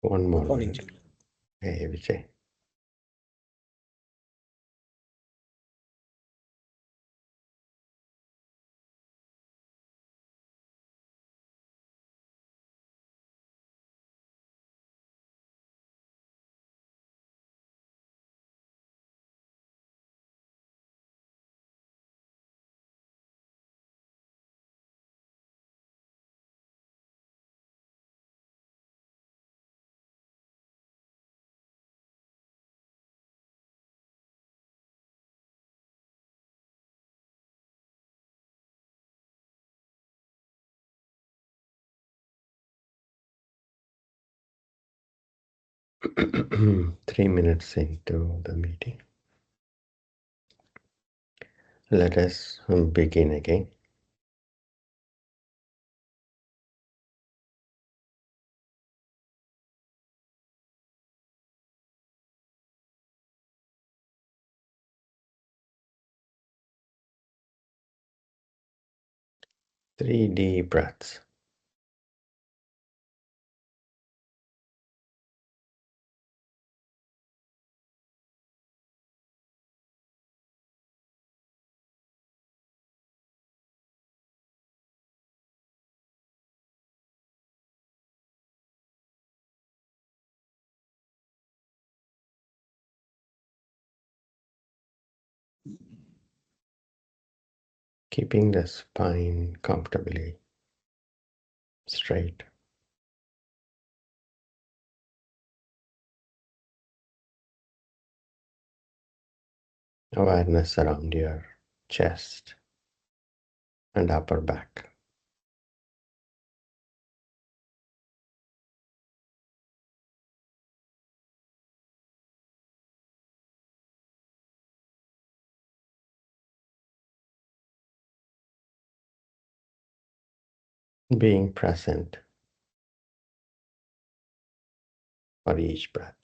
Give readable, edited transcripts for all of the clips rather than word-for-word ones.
One more Morning. minute. Hey, Vijay. Three minutes into the meeting. Let us begin again. Three deep breaths. Keeping the spine comfortably straight. Awareness around your chest and upper back. Being present for each breath.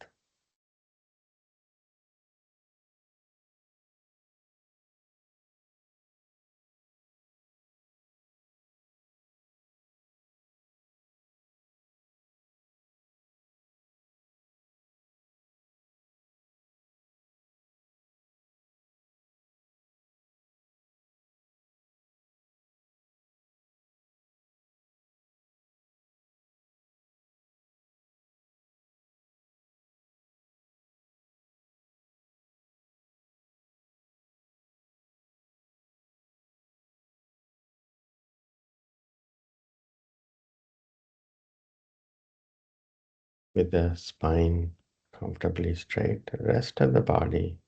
With the spine comfortably straight, the rest of the body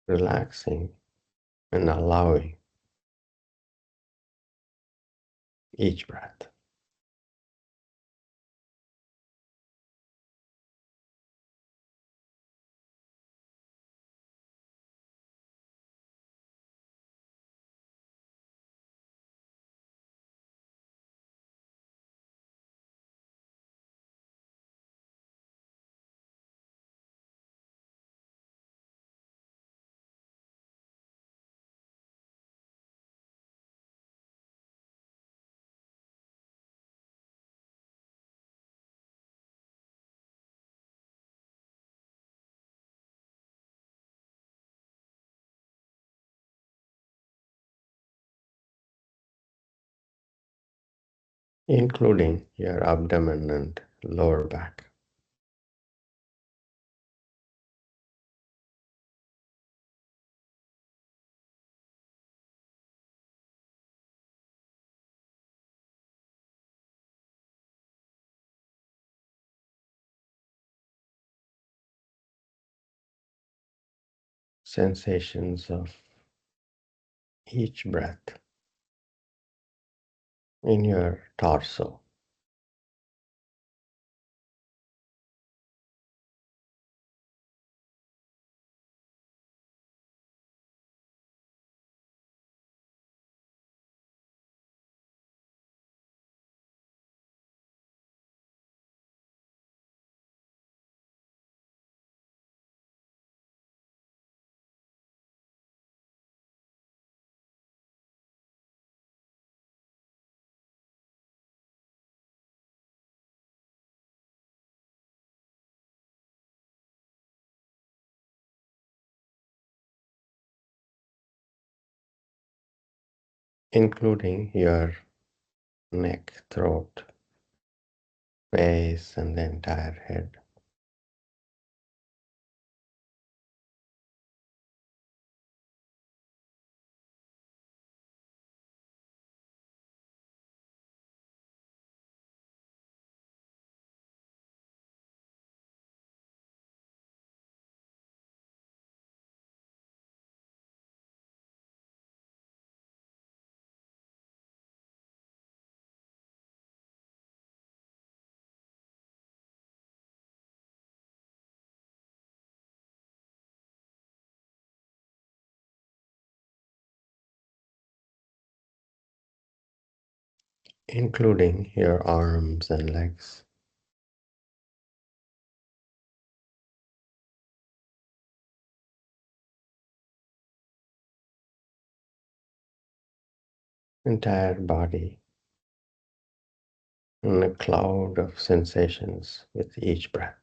relaxing and allowing each breath. Including your abdomen and lower back. Sensations of each breath in your torso. including your neck, throat, face, and the entire head. Including your arms and legs, entire body, in a cloud of sensations with each breath.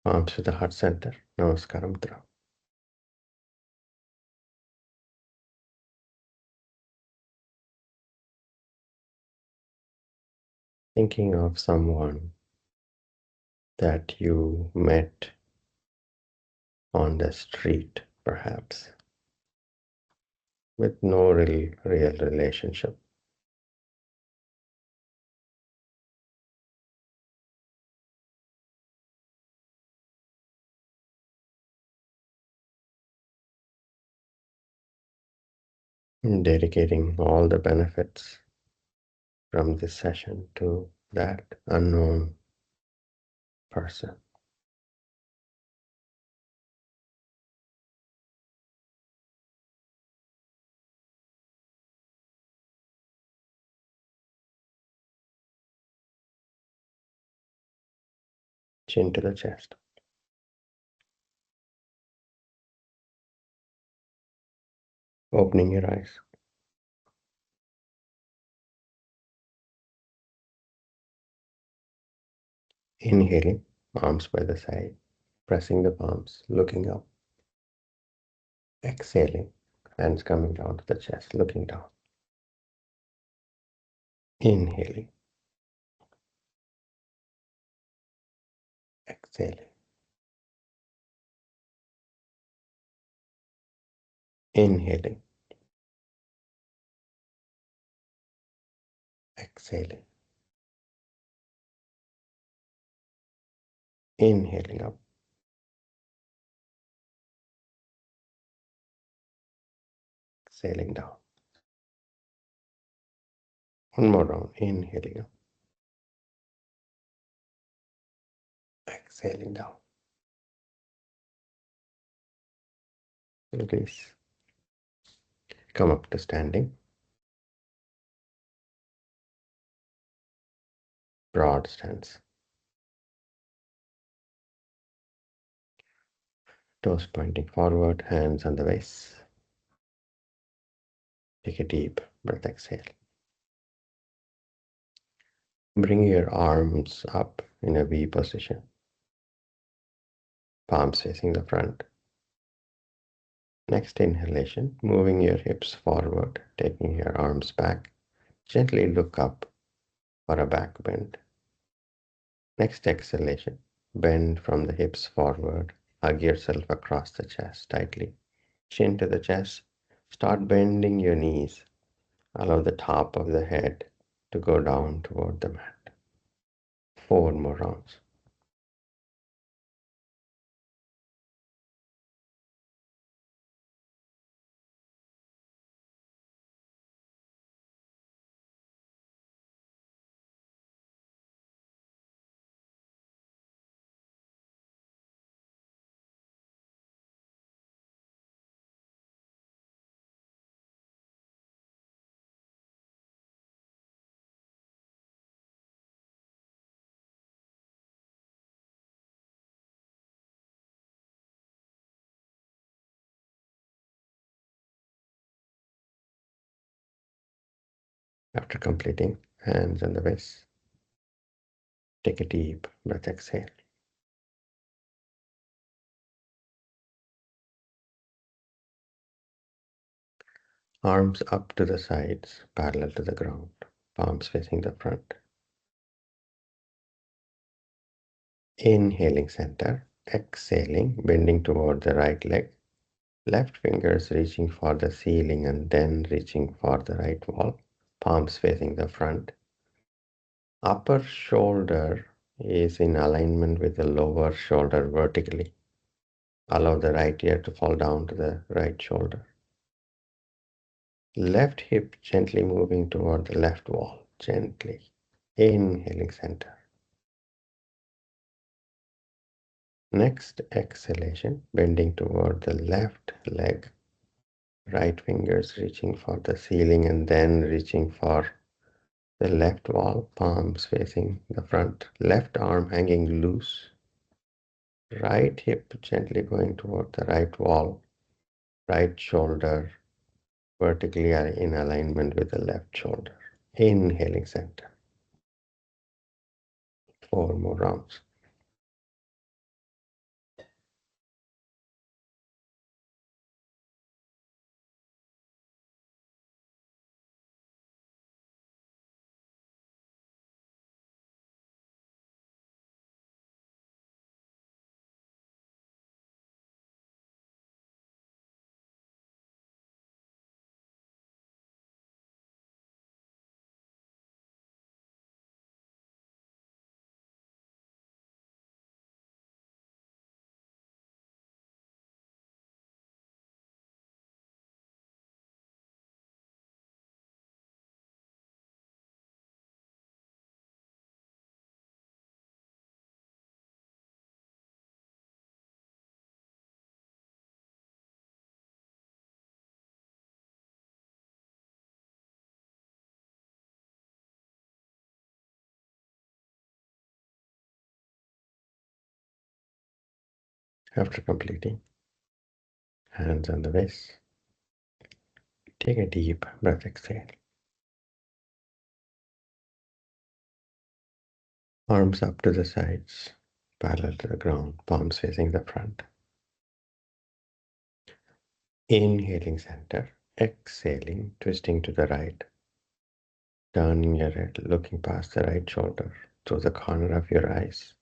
Palms to the heart center. Namaskaram Mudra. Thinking of someone that you met on the street, perhaps, with no real relationship. Dedicating all the benefits from this session to that unknown person. Chin to the chest. Opening your eyes. Inhaling, arms by the side, pressing the palms, looking up. Exhaling, hands coming down to the chest, looking down. Inhaling, exhaling. Inhaling, exhaling. Inhaling up, exhaling down. One more round. Inhaling up, exhaling down. Release. Come up to standing. Broad stance. Toes pointing forward, hands on the waist. Take a deep breath, exhale. Bring your arms up in a V position. Palms facing the front. Next inhalation, moving your hips forward, taking your arms back. Gently look up for a back bend. Next exhalation, bend from the hips forward. Hug yourself across the chest tightly. Chin to the chest. Start bending your knees. Allow the top of the head to go down toward the mat. 4 more rounds. After completing, hands on the waist. Take a deep breath, exhale. Arms up to the sides, parallel to the ground, palms facing the front. Inhaling center, exhaling, bending toward the right leg. Left fingers reaching for the ceiling and then reaching for the right wall, palms facing the front. Upper shoulder is in alignment with the lower shoulder vertically. Allow the right ear to fall down to the right shoulder. Left hip gently moving toward the left wall, gently. Inhaling center. Next exhalation, bending toward the left leg. Right fingers reaching for the ceiling and then reaching for the left wall, palms facing the front. Left arm hanging loose. Right hip gently going toward the right wall. Right shoulder vertically in alignment with the left shoulder. Inhaling center. 4 more rounds. After completing, hands on the waist. Take a deep breath, exhale. Arms up to the sides, parallel to the ground, palms facing the front. Inhaling center, exhaling, twisting to the right, turning your head, looking past the right shoulder, through the corner of your eyes,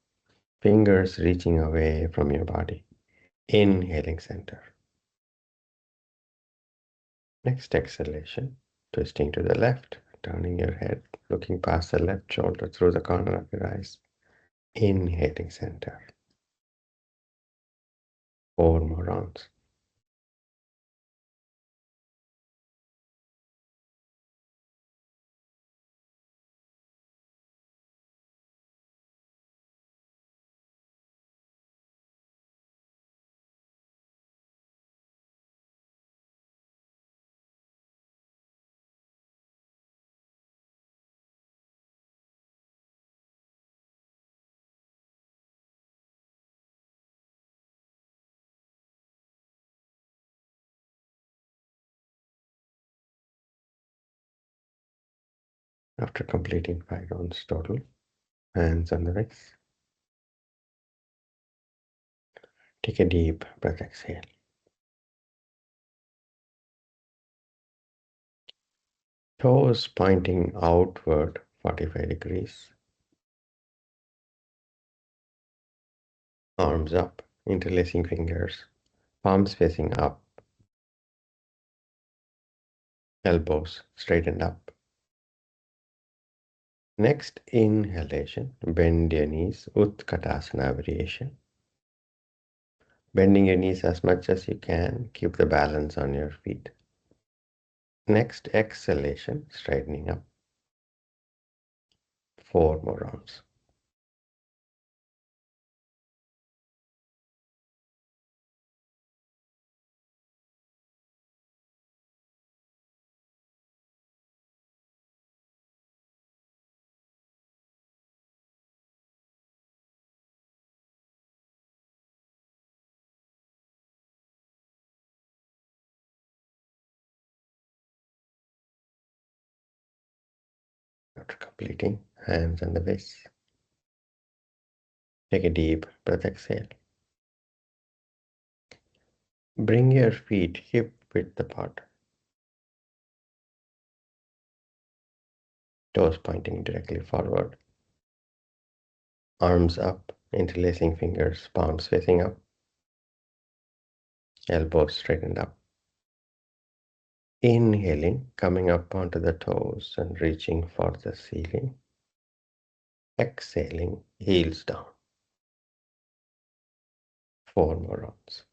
fingers reaching away from your body. Inhaling center. Next exhalation, twisting to the left, turning your head, looking past the left shoulder, through the corner of your eyes. Inhaling center. 4 more rounds. After completing 5 rounds total, hands on the waist. Take a deep breath, exhale. Toes pointing outward 45 degrees. Arms up, interlacing fingers. Palms facing up. Elbows straightened up. Next inhalation, bend your knees, Utkatasana variation. Bending your knees as much as you can, keep the balance on your feet. Next exhalation, straightening up. 4 more rounds. After completing, hands on the waist. Take a deep breath, exhale. Bring your feet hip width apart, toes pointing directly forward, arms up, interlacing fingers, palms facing up, elbows straightened up. Inhaling, coming up onto the toes and reaching for the ceiling. Exhaling, heels down. 4 more rounds.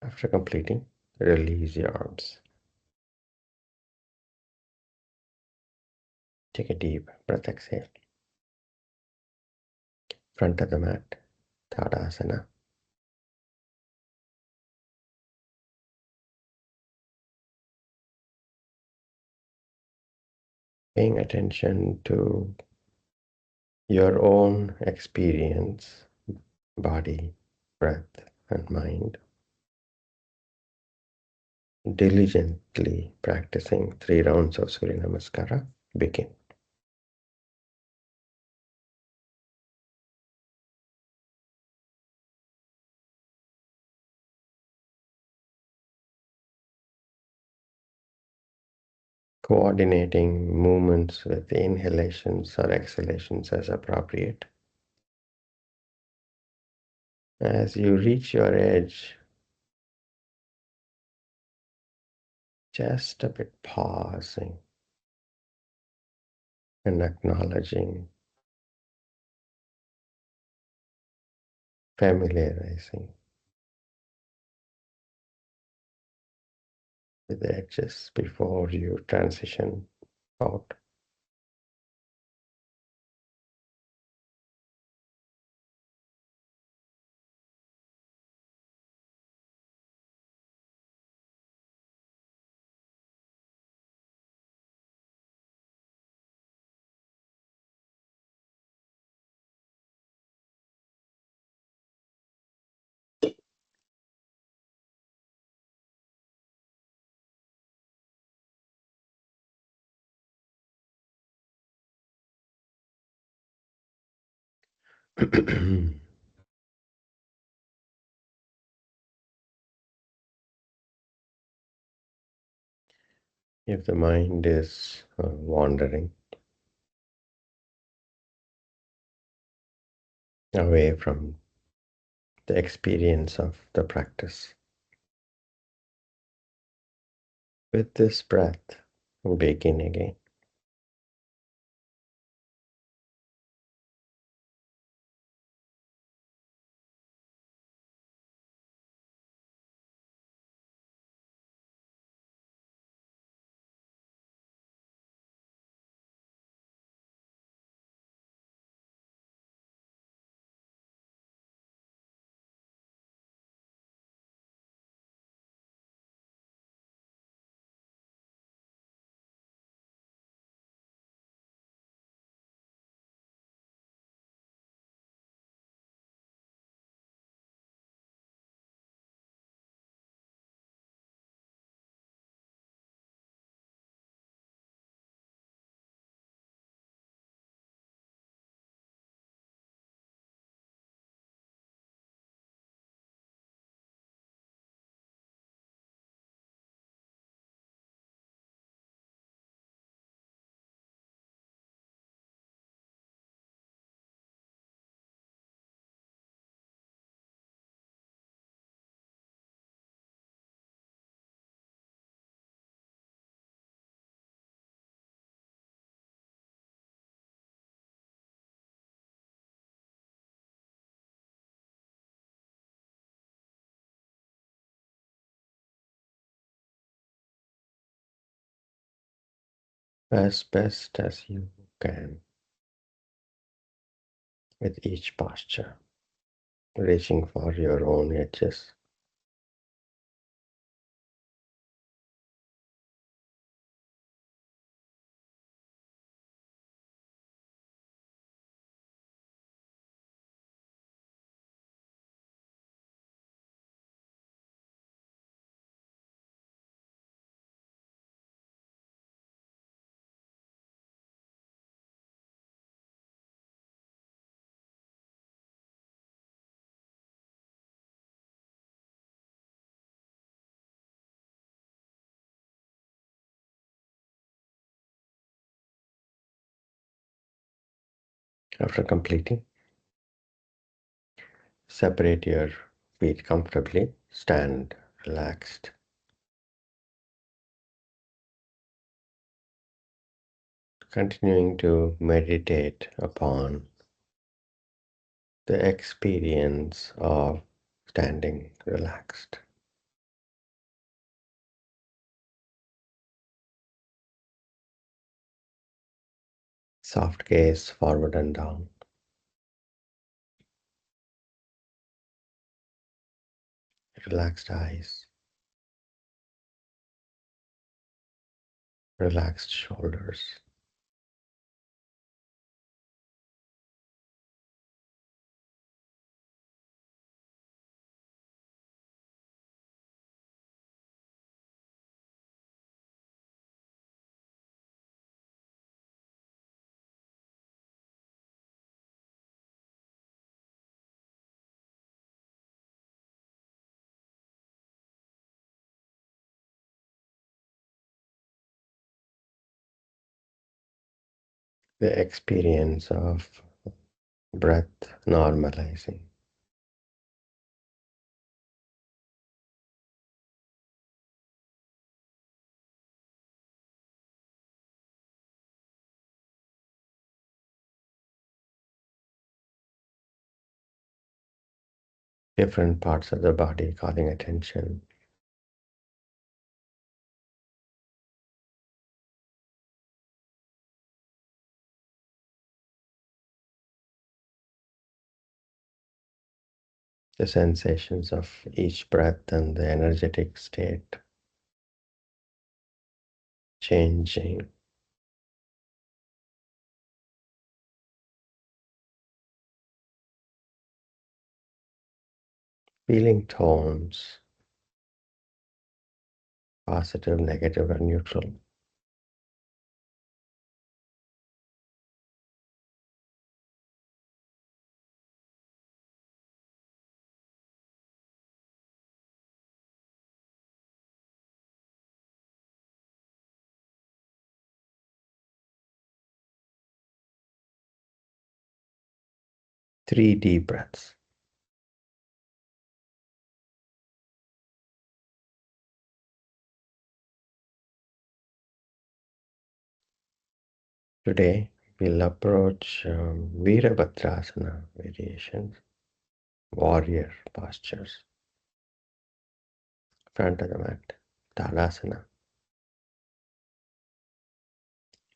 After completing, release your arms. Take a deep breath, exhale. Front of the mat, Tadasana. Paying attention to your own experience, body, breath, and mind. Diligently practicing 3 rounds of Surya Namaskara. Begin. Coordinating movements with inhalations or exhalations as appropriate. As you reach your edge, just a bit pausing and acknowledging, familiarizing with the edges before you transition out. If the mind is wandering away from the experience of the practice, with this breath, begin again. As best as you can with each posture, reaching for your own edges. After completing, separate your feet comfortably, stand relaxed, continuing to meditate upon the experience of standing relaxed. Soft gaze forward and down, relaxed eyes, relaxed shoulders, the experience of breath normalizing. Different parts of the body calling attention. The sensations of each breath and the energetic state changing, feeling tones, positive, negative, or neutral. Three deep breaths. Today, we'll approach Veerabhadrasana variations, warrior postures, front of the mat, Tadasana,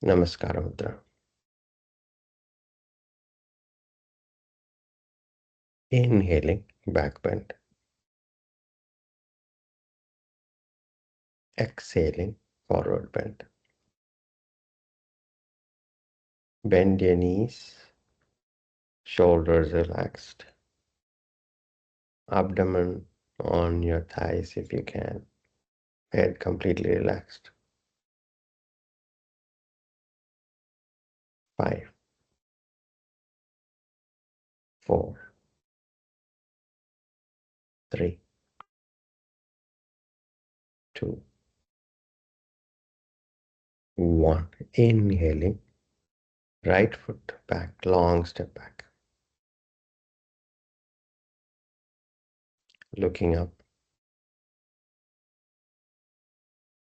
Namaskara Mudra. Inhaling, back bend. Exhaling, forward bend. Bend your knees, shoulders relaxed, abdomen on your thighs if you can, head completely relaxed. 5, 4, 3, 2, 1. Inhaling, right foot back, long step back. Looking up,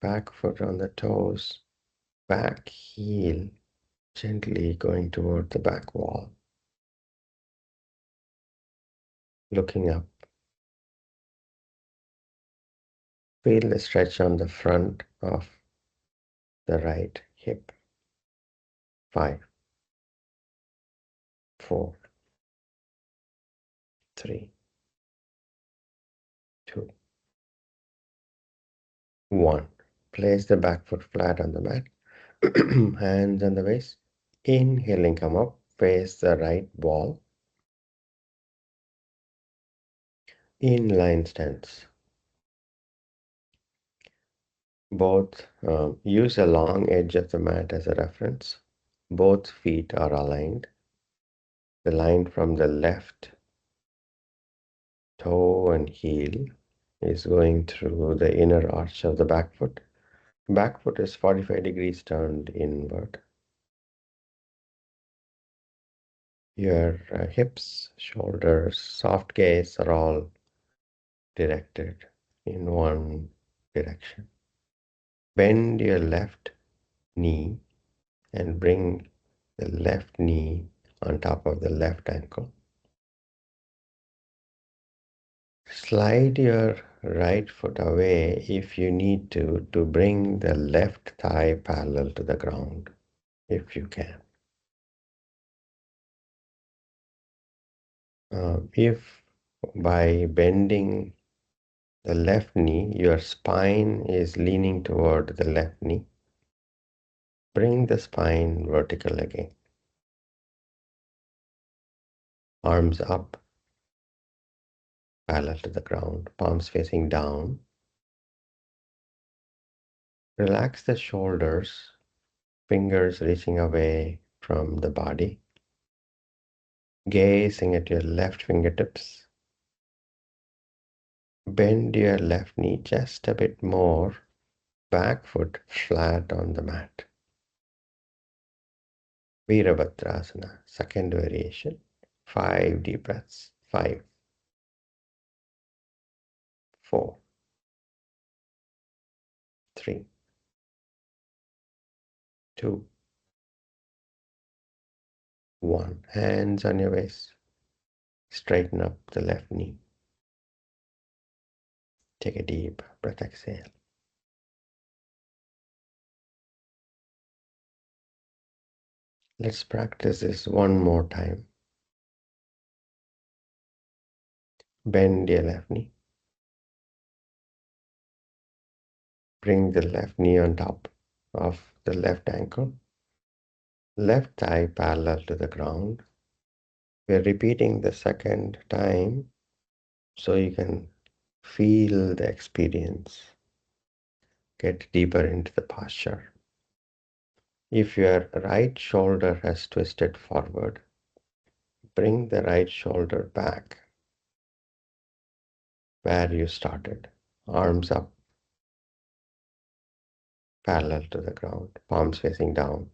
back foot on the toes, back heel gently going toward the back wall. Looking up, feel the stretch on the front of the right hip. 5, 4, 3, 2, 1. Place the back foot flat on the mat, hands on the waist. Inhaling, come up, face the right wall. Inline stance. Both use a long edge of the mat as a reference. Both feet are aligned. The line from the left toe and heel is going through the inner arch of the back foot. Back foot is 45 degrees turned inward. Your hips, shoulders, soft gaze are all directed in one direction. Bend your left knee and bring the left knee on top of the left ankle. Slide your right foot away if you need to bring the left thigh parallel to the ground, if you can. If by bending the left knee, your spine is leaning toward the left knee, bring the spine vertical again. Arms up, parallel to the ground, palms facing down. Relax the shoulders, fingers reaching away from the body, gazing at your left fingertips. Bend your left knee just a bit more, back foot flat on the mat. Veerabhadrasana, second variation. 5 deep breaths. 5, 4, 3, 2, 1. Hands on your waist. Straighten up the left knee. Take a deep breath, exhale. Let's practice this one more time. Bend your left knee. Bring the left knee on top of the left ankle. Left thigh parallel to the ground. We're repeating the second time so you can feel the experience. Get deeper into the posture. If your right shoulder has twisted forward, bring the right shoulder back where you started. Arms up, parallel to the ground, palms facing down.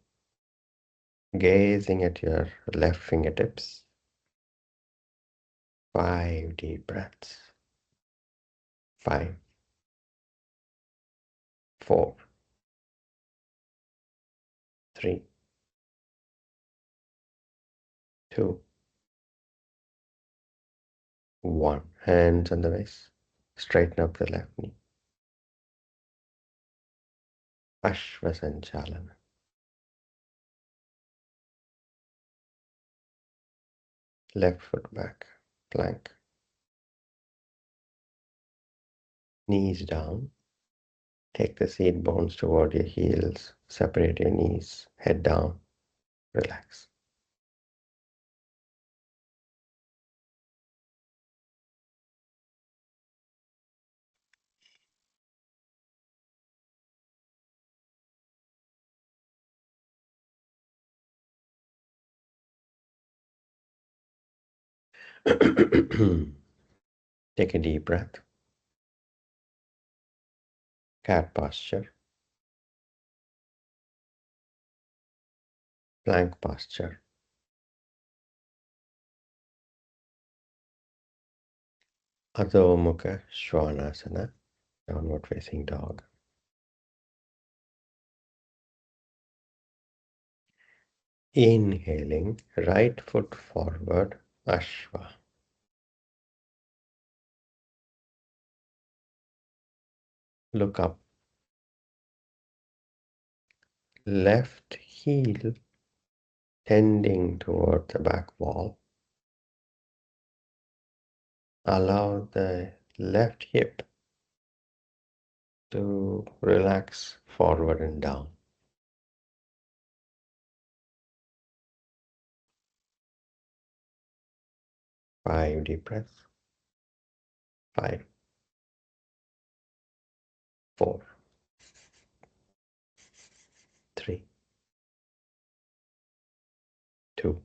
Gazing at your left fingertips. 5 deep breaths. 5, 4, 3, 2, 1. Hands on the waist. Straighten up the left knee. Ashvasanchalana. Left foot back. Plank. Knees down. Take the seat bones toward your heels. Separate your knees. Head down. Relax. Take a deep breath. Cat posture. Plank posture. Adho Mukha Svanasana. Downward facing dog. Inhaling, right foot forward, Ashva. Look up. Left heel tending toward the back wall. Allow the left hip to relax forward and down. 5 deep breaths. 5, 4, 3, 2,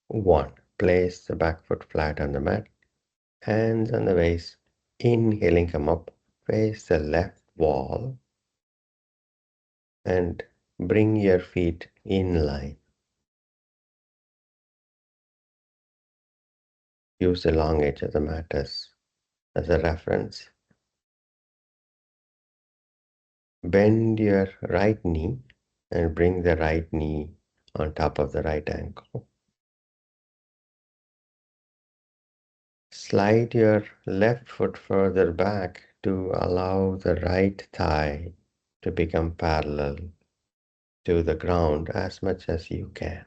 1. Place the back foot flat on the mat. Hands on the waist. Inhaling, come up. Face the left wall and bring your feet in line. Use the long edge of the mat as a reference. Bend your right knee and bring the right knee on top of the right ankle. Slide your left foot further back to allow the right thigh to become parallel to the ground as much as you can.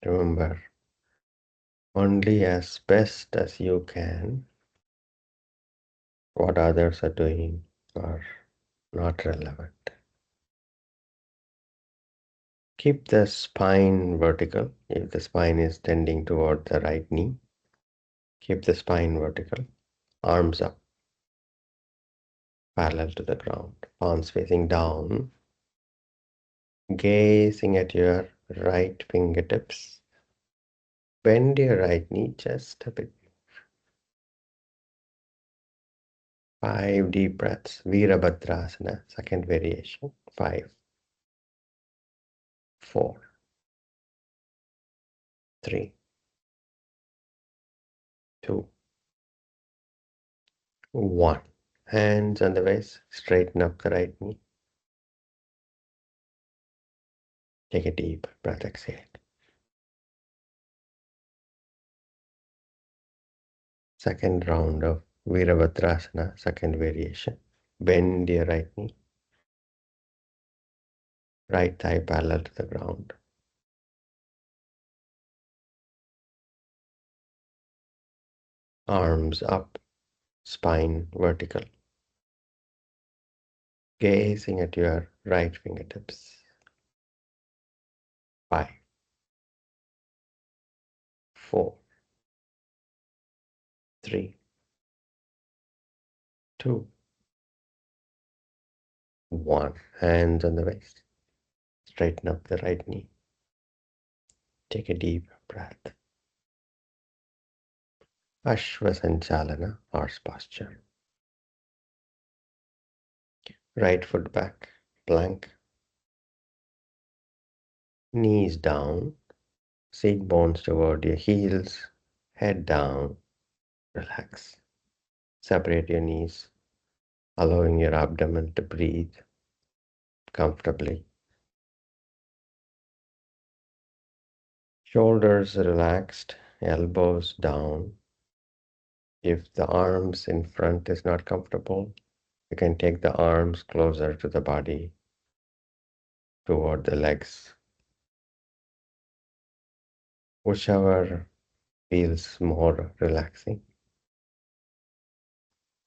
Remember, only as best as you can. What others are doing are not relevant. Keep the spine vertical. If the spine is tending toward the right knee, keep the spine vertical. Arms up, parallel to the ground. Palms facing down. Gazing at your right fingertips. Bend your right knee just a bit. 5 deep breaths. Veerabhadrasana, second variation. 5, 4, 3, 2, 1. Hands on the waist. Straighten up the right knee. Take a deep breath. Exhale. Second round of Veerabhadrasana, second variation. Bend your right knee. Right thigh parallel to the ground. Arms up, spine vertical. Gazing at your right fingertips. 5, 4, 3, 2, 1. Hands on the waist. Straighten up the right knee. Take a deep breath. Ashwasanchalana, horse posture. Right foot back, plank. Knees down. Seat bones toward your heels. Head down. Relax. Separate your knees, allowing your abdomen to breathe comfortably. Shoulders relaxed, elbows down. If the arms in front is not comfortable, you can take the arms closer to the body, toward the legs, whichever feels more relaxing.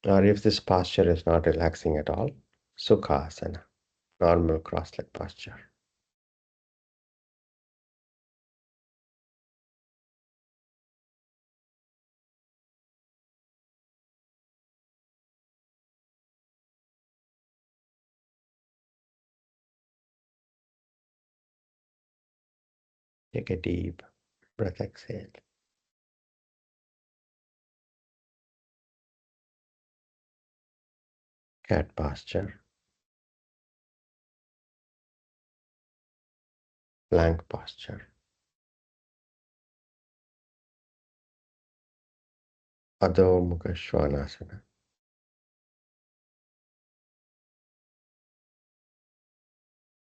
Or if this posture is not relaxing at all, Sukhasana, normal cross-leg posture. Take a deep breath, exhale. Cat posture, plank posture, Adho Mukha Svanasana.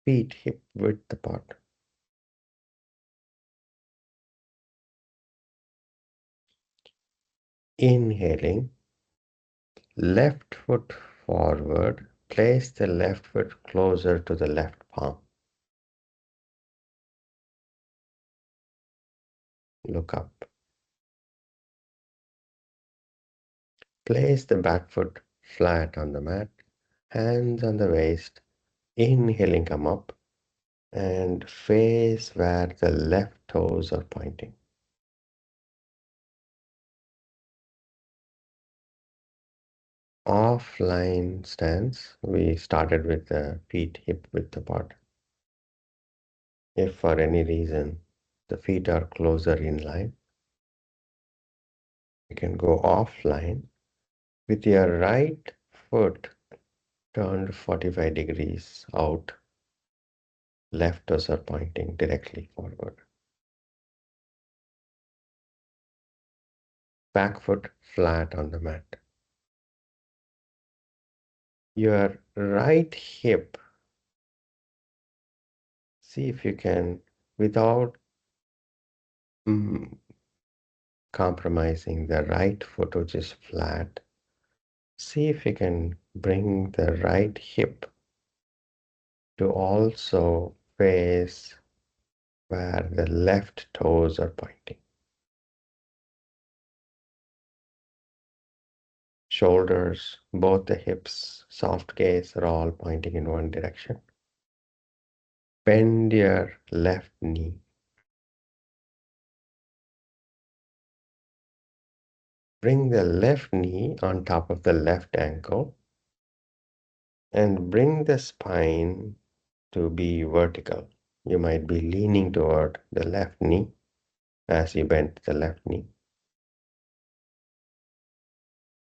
Feet hip width apart. Inhaling, left foot forward. Place the left foot closer to the left palm. Look up. Place the back foot flat on the mat. Hands on the waist. Inhaling, come up and face where the left toes are pointing. Offline stance. We started with the feet hip width apart. If for any reason the feet are closer in line, you can go offline with your right foot turned 45 degrees out. Left toes are pointing directly forward. Back foot flat on the mat. Your right hip, see if you can, without mm, compromising the right foot, which is flat, see if you can bring the right hip to also face where the left toes are pointing. Shoulders, both the hips, soft gaze are all pointing in one direction. Bend your left knee. Bring the left knee on top of the left ankle and bring the spine to be vertical. You might be leaning toward the left knee as you bend the left knee.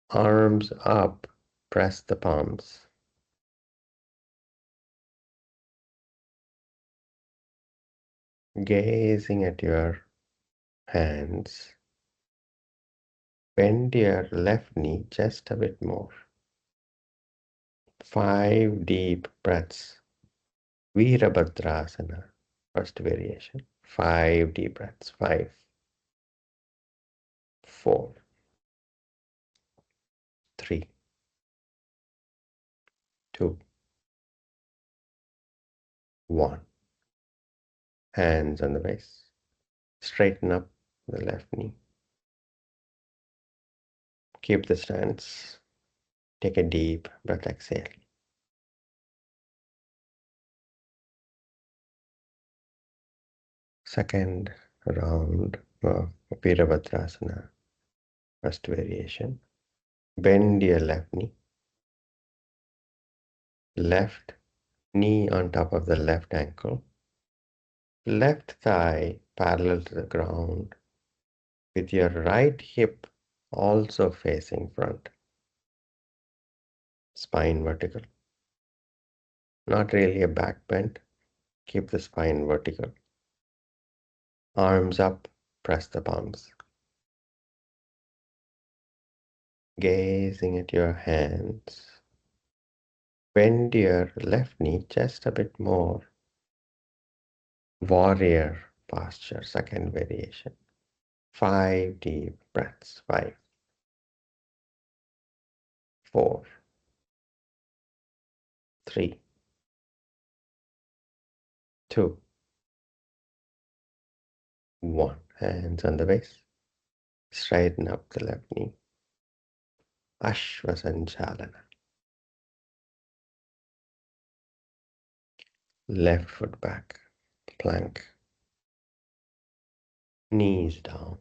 Arms up, press the palms. Gazing at your hands, bend your left knee just a bit more. 5 deep breaths. Veerabhadrasana, first variation. 5 deep breaths. 5, 4, 3, 2, 1. Hands on the waist. Straighten up the left knee. Keep the stance. Take a deep breath, exhale. Second round of Veerabhadrasana, first variation. Bend your left knee. Left knee on top of the left ankle. Left thigh parallel to the ground with your right hip also facing front. Spine vertical. Not really a back bend. Keep the spine vertical. Arms up, press the palms. Gazing at your hands. Bend your left knee just a bit more. Warrior posture, second variation. 5 deep breaths. 5, 4, 3, 2, 1. Hands on the waist. Straighten up the left knee. Ashvasanchalana. Left foot back. Plank. Knees down.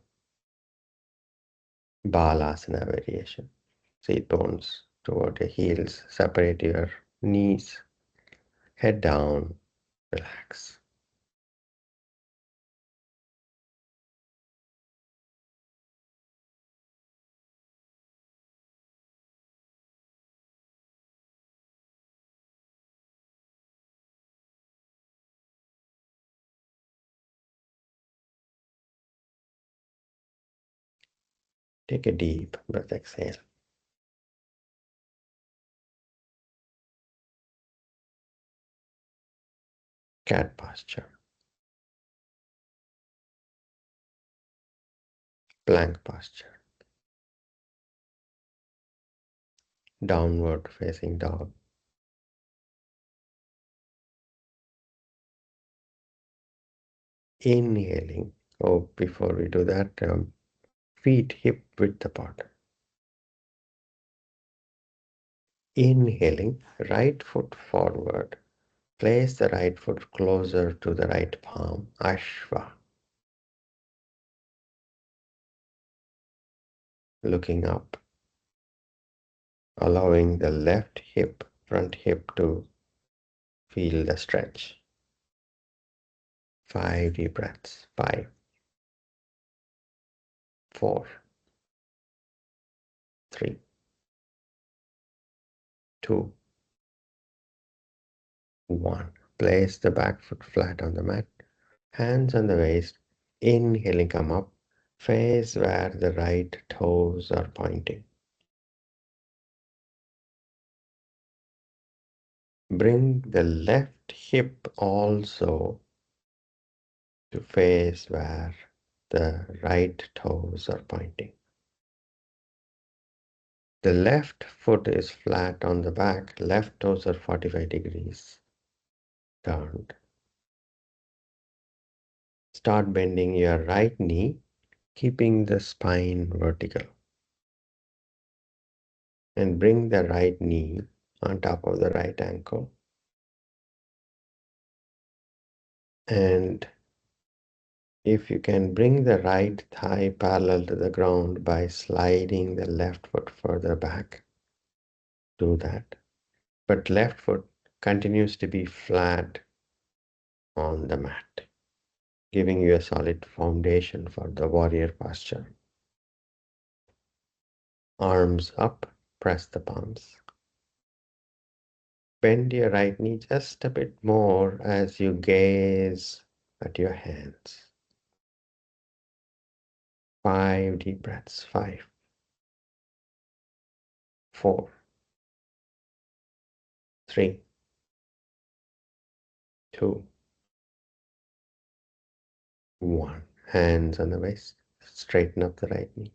Balasana variation. Sit bones toward your heels. Separate your knees. Head down. Relax. Take a deep breath. Exhale. Cat posture. Plank posture. Downward facing dog. Inhaling. Oh, before we do that, feet hip width apart. Inhaling, right foot forward. Place the right foot closer to the right palm. Ashva. Looking up. Allowing the left hip, front hip to feel the stretch. 5 deep breaths. 5, 4, 3, 2, 1. Place the back foot flat on the mat. Hands on the waist. Inhaling, come up. Face where the right toes are pointing. Bring the left hip also to face where the right toes are pointing. The left foot is flat on the back, left toes are 45 degrees turned. Start bending your right knee, keeping the spine vertical. And bring the right knee on top of the right ankle. And if you can bring the right thigh parallel to the ground by sliding the left foot further back, do that. But left foot continues to be flat on the mat, giving you a solid foundation for the warrior posture. Arms up, press the palms. Bend your right knee just a bit more as you gaze at your hands. 5 deep breaths. 5, 4, 3, 2, 1. Hands on the waist. Straighten up the right knee.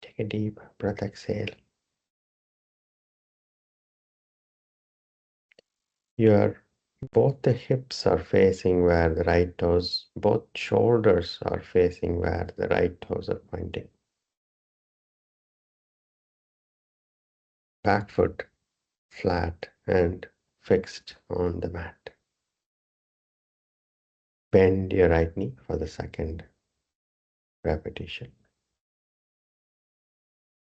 Take a deep breath. Exhale. Your both the hips are facing where the right toes, both shoulders are facing where the right toes are pointing. Back foot flat and fixed on the mat. Bend your right knee for the second repetition.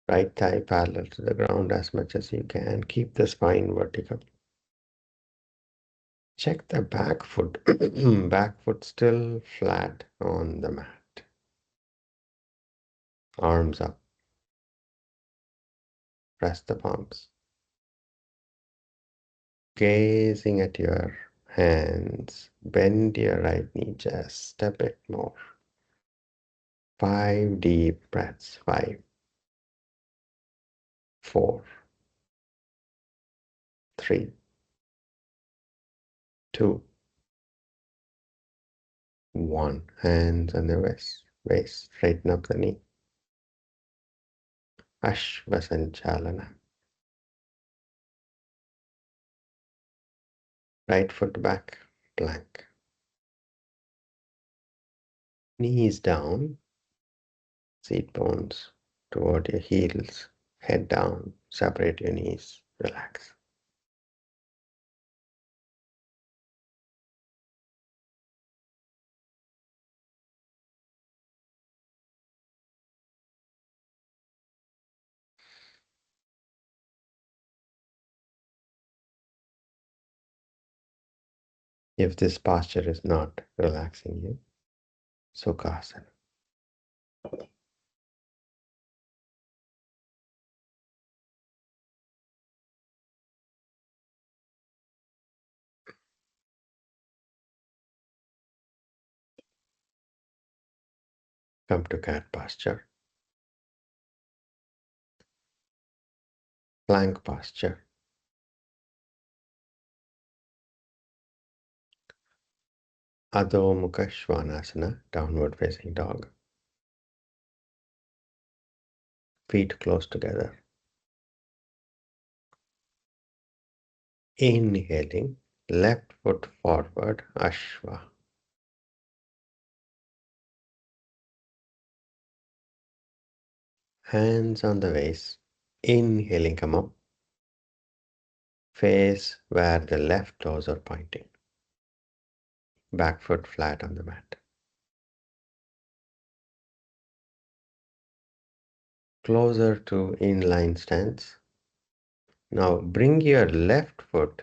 Right thigh parallel to the ground as much as you can. Keep the spine vertical. Check the back foot. Back foot still flat on the mat. Arms up. Press the palms. Gazing at your hands. Bend your right knee just a bit more. 5 deep breaths. 5, 4, 3, 2, 1. Hands on the waist. Straighten up the knee. Ashvasanchalana. Right foot back, plank. Knees down, seat bones toward your heels, head down, separate your knees, relax. If this posture is not relaxing you, Sukhasana. Come to cat posture, plank posture, Adho Mukha Svanasana, downward facing dog. Feet close together. Inhaling, left foot forward, Ashva. Hands on the waist. Inhaling, come up. Face where the left toes are pointing. Back foot flat on the mat. Closer to inline stance. Now bring your left foot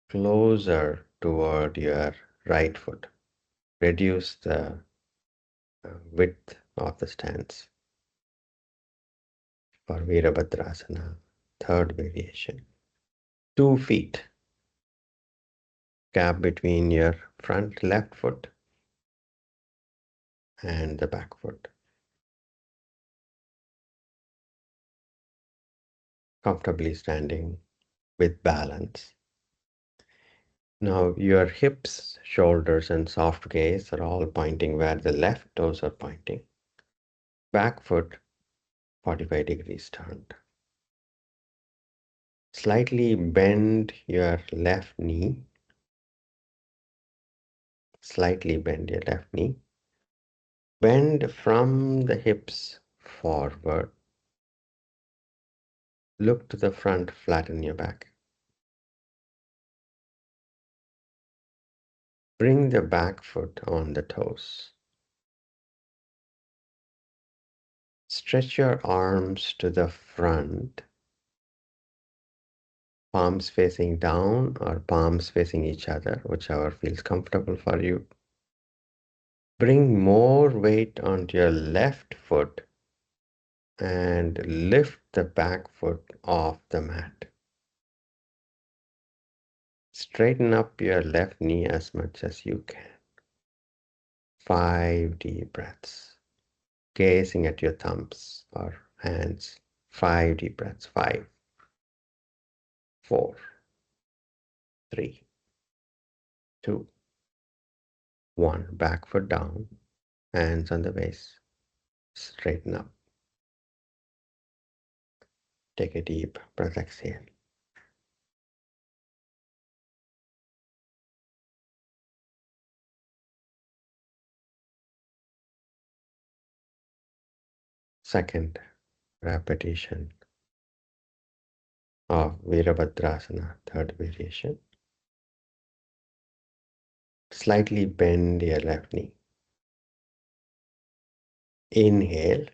closer toward your right foot. Reduce the width of the stance for Veerabhadrasana, third variation. 2 feet gap between your front left foot and the back foot. Comfortably standing with balance. Now your hips, shoulders, and soft gaze are all pointing where the left toes are pointing. Back foot 45 degrees turned. Slightly bend your left knee. Slightly bend your left knee. Bend from the hips forward. Look to the front, flatten your back. Bring the back foot on the toes. Stretch your arms to the front, palms facing down or palms facing each other, whichever feels comfortable for you. Bring more weight onto your left foot and lift the back foot off the mat. Straighten up your left knee as much as you can. 5 deep breaths. Gazing at your thumbs or hands. 5 deep breaths. 5, 4, 3, 2, 1. Back foot down. Hands on the waist. Straighten up. Take a deep breath. Exhale. Second repetition of Veerabhadrasana, third variation. Slightly bend your left knee. Inhale,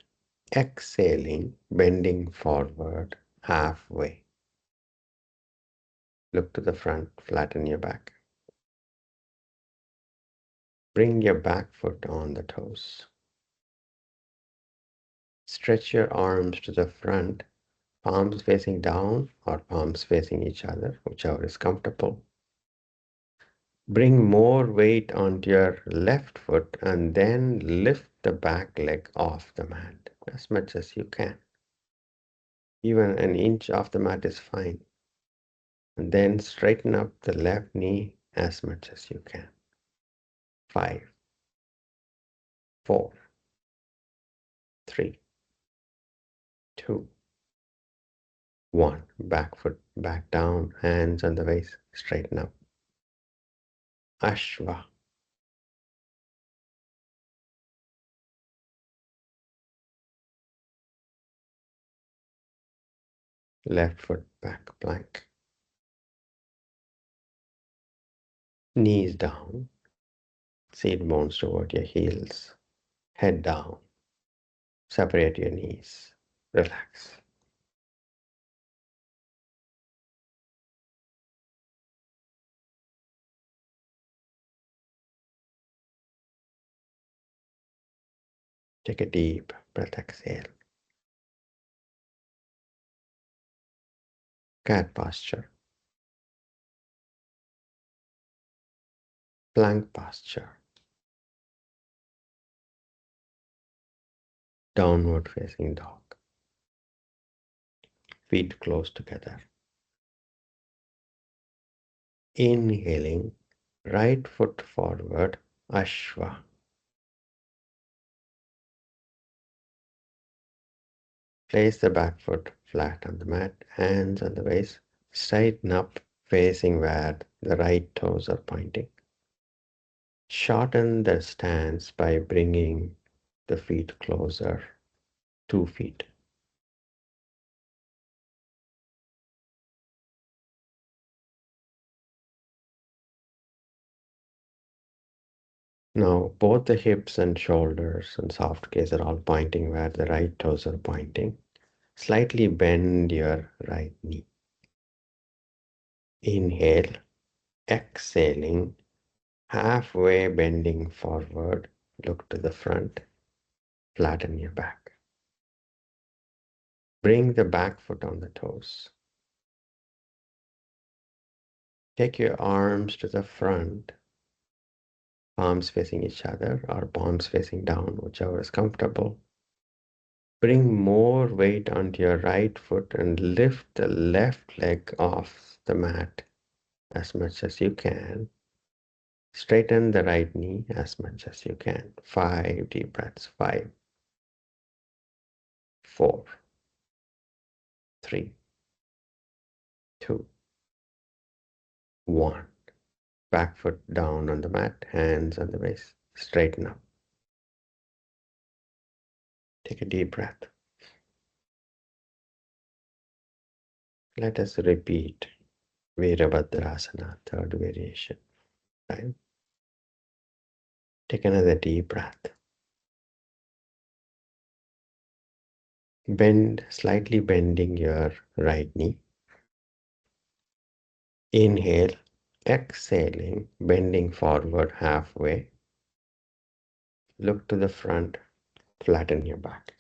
exhaling, bending forward halfway. Look to the front, flatten your back. Bring your back foot on the toes. Stretch your arms to the front, palms facing down or palms facing each other, whichever is comfortable. Bring more weight onto your left foot and then lift the back leg off the mat as much as you can. Even an inch off the mat is fine. And then straighten up the left knee as much as you can. 5, 4, 3, 2, 1. Back foot back down, hands on the waist, straighten up. Ashva. Left foot back plank. Knees down. Seat bones toward your heels. Head down. Separate your knees. Relax. Take a deep breath. Exhale. Cat posture. Plank posture. Downward facing dog. Feet close together. Inhaling, right foot forward, Ashva. Place the back foot flat on the mat, hands on the waist, straighten up, facing where the right toes are pointing. Shorten the stance by bringing the feet closer, 2 feet. Now, both the hips and shoulders and soft gaze are all pointing where the right toes are pointing. Slightly bend your right knee. Inhale, exhaling, halfway bending forward, look to the front, flatten your back. Bring the back foot on the toes. Take your arms to the front, palms facing each other or palms facing down, whichever is comfortable. Bring more weight onto your right foot and lift the left leg off the mat as much as you can. Straighten the right knee as much as you can. 5 deep breaths. 5, 4, 3, 2, 1. Back foot down on the mat, hands on the waist. Straighten up. Take a deep breath. Let us repeat Veerabhadrasana, third variation. Right? Take another deep breath. Bend, slightly bending your right knee. Inhale, exhaling, bending forward halfway. Look to the front, flatten your back.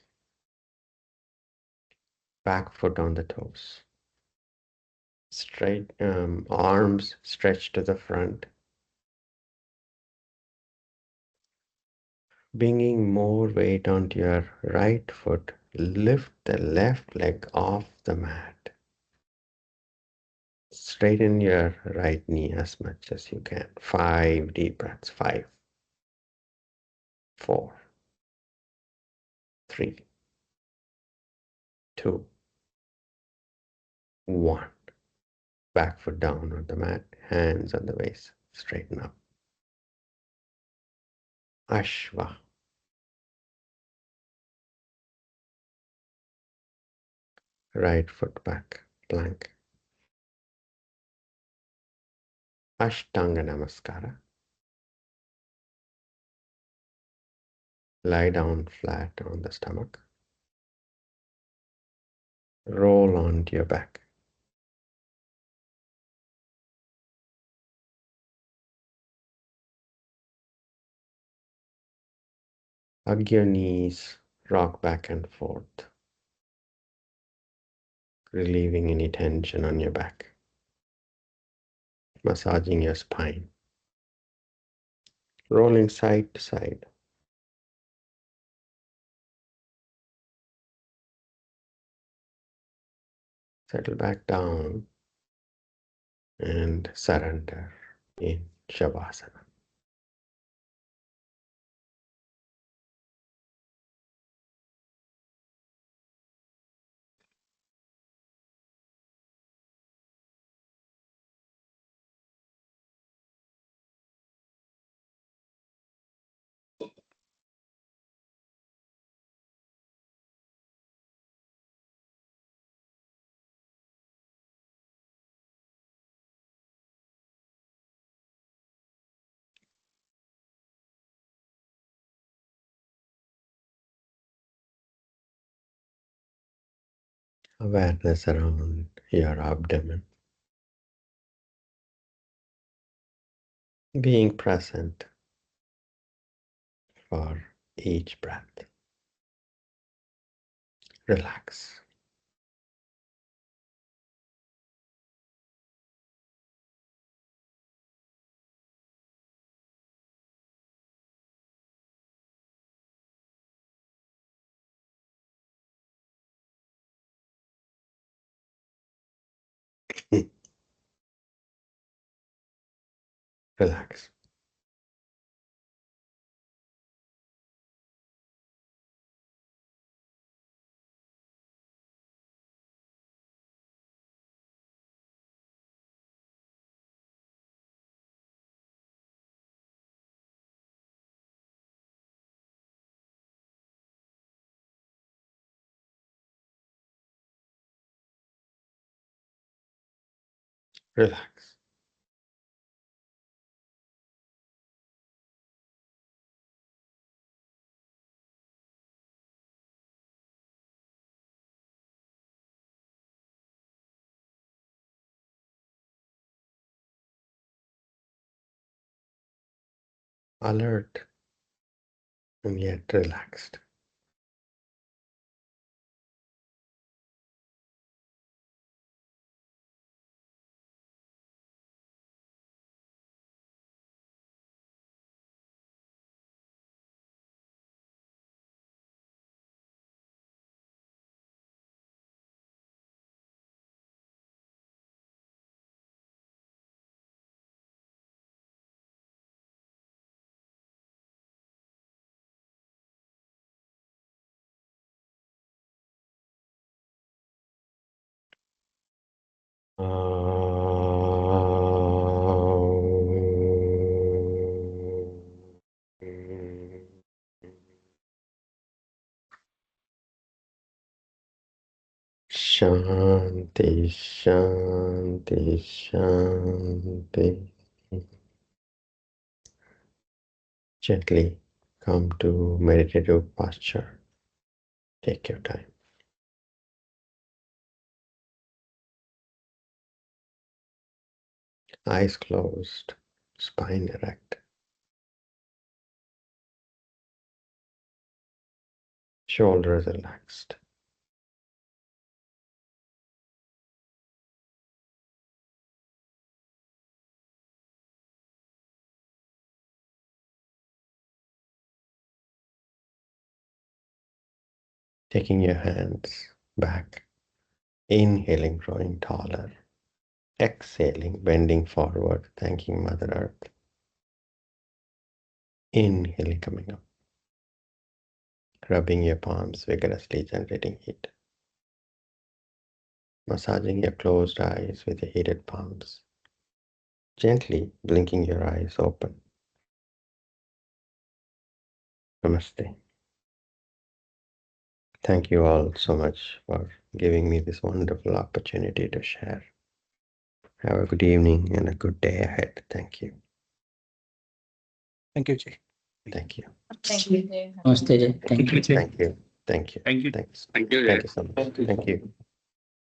Back foot on the toes. Straight arms stretched to the front. Bringing more weight onto your right foot, lift the left leg off the mat. Straighten your right knee as much as you can. 5 deep breaths. 5, 4, 3, 2, 1. Back foot down on the mat, hands on the waist. Straighten up. Ashva. Right foot back, plank. Ashtanga Namaskara. Lie down flat on the stomach. Roll onto your back. Hug your knees, rock back and forth, relieving any tension on your back, massaging your spine, rolling side to side. Settle back down and surrender in Shavasana. Awareness around your abdomen, being present for each breath. Relax. Relax. Relax. Alert and yet relaxed. Shanti, Shanti, Shanti. Gently come to meditative posture. Take your time. Eyes closed, spine erect, shoulders relaxed. Taking your hands back, inhaling, growing taller, exhaling, bending forward, thanking Mother Earth, inhaling, coming up, rubbing your palms vigorously, generating heat, massaging your closed eyes with your heated palms, gently blinking your eyes open. Namaste. Thank you all so much for giving me this wonderful opportunity to share. Have a good evening and a good day ahead. Thank you. Thank you, Jay. Thank you. Thank you. Namaste, Jay. Thank you. Thank you. Thank you. Thank you. Thanks. Thank you. Thank you so much. Thank you.